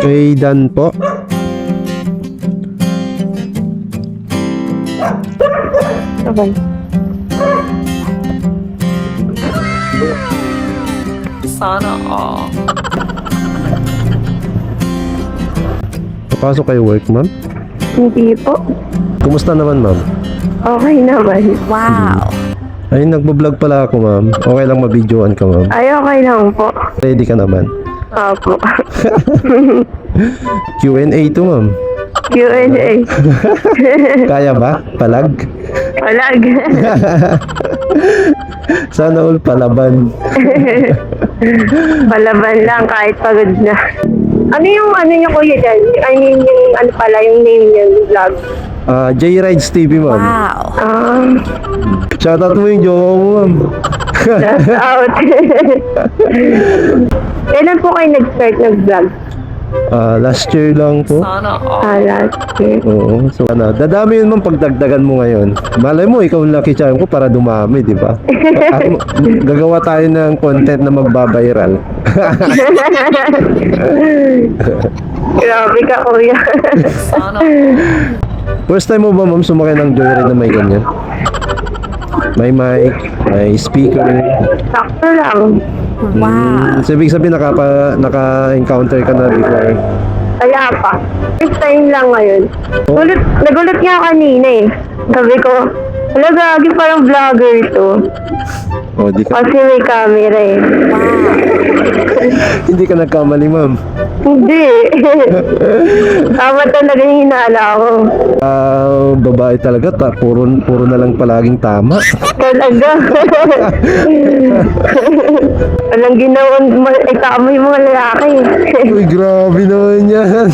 Kay Dan po. Okay. Sana all. Papasok kayo work, ma'am? Hindi po. Kumusta naman, ma'am? Okay naman. Wow. Ay, nagbo-vlog pala ako, ma'am. Okay lang mabidyoan ka, ma'am. Ay, okay lang po. Ready ka naman? Opo. Q&A to, ma'am. Q&A. Kaya ba? Palag? Walag. Sana all palaban. Palaban lang kahit pagod na. Ano yung ano niyo kuya dyan? I mean, yung ano pala yung name niya yung vlog? J Rides TV, ma'am. Wow. Shoutout mo yung jowa mo, ma'am. That's out. Kailan po kayo nag-start nag-vlog? Last year lang po. Sana all. Last year. Oo. So, dadami yun, ma'am, pagdagdagan mo ngayon. Malay mo, ikaw ang lucky charm ko para dumami, di ba? Gagawa tayo ng content na magbabiral. Grabe ka kuya. Sana all. First time mo ba, ma'am, sumakay ng joyride na may ganyan? May mic, may speaker. Sakto lang. Wow. So, ibig sabihin, naka-encounter ka na before. Kaya pa. First time lang ngayon. Nagulat nga kanina eh. Sabi ko, wala gagi parang vlogger to. Oh, di ka, Kasi may camera eh. hindi ka nagkamali, ma'am. Hindi. Tama talaga yung hinala ko. Babae talaga, puro na lang palaging tama. Talaga. Walang ginawan, tama yung mga lalaki. Uy, grabe naman yan.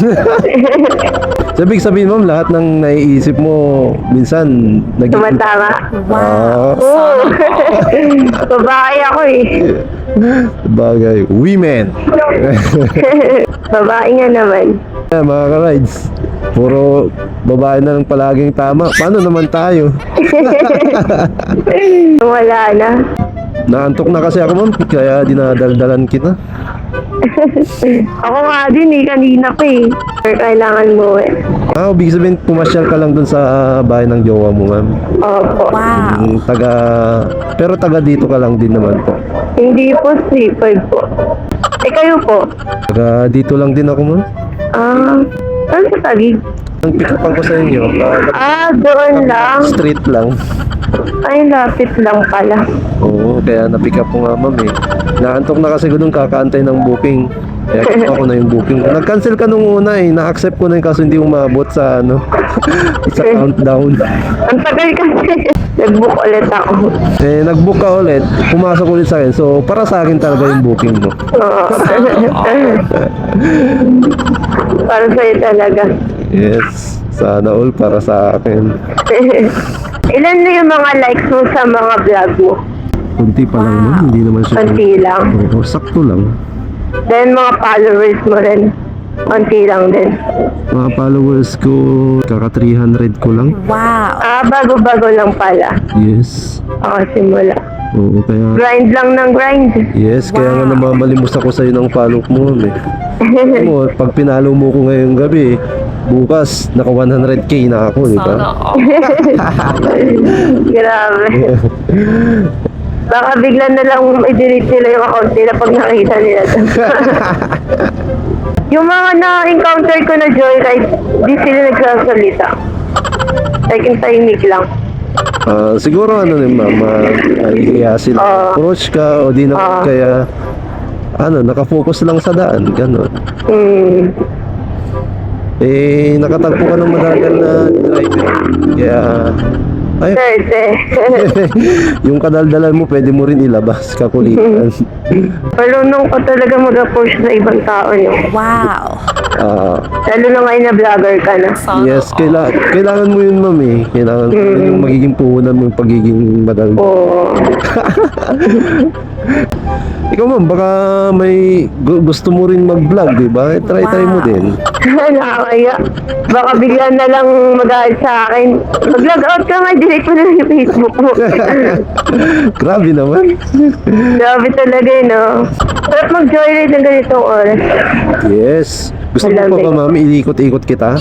Sabi sabihin, ma'am, lahat ng naiisip mo, minsan, Tumatama. Ah, Oo. Babae ako eh. bagay. Women. Babae nga naman. Mga ka-rides, puro babae na lang palaging tama. Paano naman tayo? Wala na. Naantok na kasi ako, ma'am, kaya dinadaldalan kita. Ako nga din eh, kanina pa eh. Kailangan mo eh. Ibig sabihin, pumasyal ka lang dun sa bahay ng jowa mo, ma'am. Opo. Wow. Pero taga dito ka lang din naman po. Hindi po, sleeper po. Kayo po? Taga dito lang din ako, ma'am. Saan sa Taguig? Ang pick-upan ko sa inyo, Doon lang. street lang. Ay, lapit lang pala. Oo, kaya na-pick up ko nga, ma'am eh. Naantok na kasi ko dun kakaantay ng booking. Kaya kinuha ko na yung booking. Nag-cancel ka nung una eh. Na-accept ko na yun kaso hindi umabot sa sa countdown. Ang tagal kasi. Nag-book ulit ako. Nag-book ka ulit, pumasok ulit sa akin. So, para sa akin talaga yung booking mo. Oo. Para sa'yo talaga. Yes, sana all para sa akin. Ilan na yung mga likes mo sa mga vlog mo? Kunti pa lang, ma'am. Hindi naman siya. Konti lang. Oo, sakto lang. Then mga followers mo rin. Konti lang din. Mga followers ko, kaka 300 ko lang. Wow. Bago-bago lang pala. Yes. Simula. Oo, kaya... Grind lang ng grind. Yes, kaya nga namamalimos ako sa'yo ng follow mo, ma'am eh. Alam mo, pag pinalo mo ko ngayong gabi, bukas, naka 100k na ako, di ba? Sana all. Grabe. Baka bigla na lang i-delete nila yung account nila pag nakita nila. Yung mga na-encounter ko na joyride, di sila nagsasalita. Like yung tahimik lang. Siguro din, ma'am, iya sila. Approach ka o di naman kaya, nakafocus lang sa daan, gano'n. Nakatagpo ka ng madagal na driver. Kaya, yung kadaldalan mo, pwede mo rin ilabas, kakulitan. Marunong ko talaga mag-approach sa ibang tao niyo. Wow. Lalo na ngayon na vlogger ka na. Sana Yes, kailangan mo yun, ma'am eh. Kailangan mo yung magiging puhunan mo yung pagiging madaldal. Oo. Ikaw, ma'am, baka may gusto mo rin mag-vlog, di ba? Try mo din. Nakakaya. Baka bigla na lang mag-aaral sa akin. Mag-log out ka nga, delete mo na yung Facebook mo. Grabe naman. Grabe talaga no? Sarap mag-joyride ng ganitong oras. Yes. Gusto mo pa Malamig. ba, ma'am, iikot-ikot kita?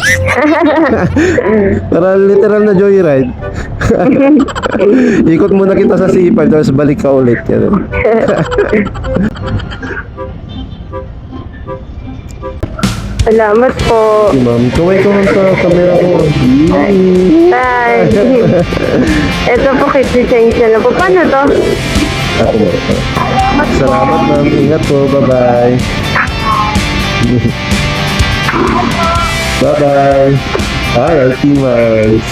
Para literal na joyride. Ikot muna kita sa C5, tapos balik ka ulit. Ganun. Salamat po. Si ma'am, kaway ka ma'am sa camera ko. Bye. Ito po, kitchen na po. Paano to? Ako mo. Salamat ma'am, ingat po, bye-bye. Bye-bye. Alright, Timers.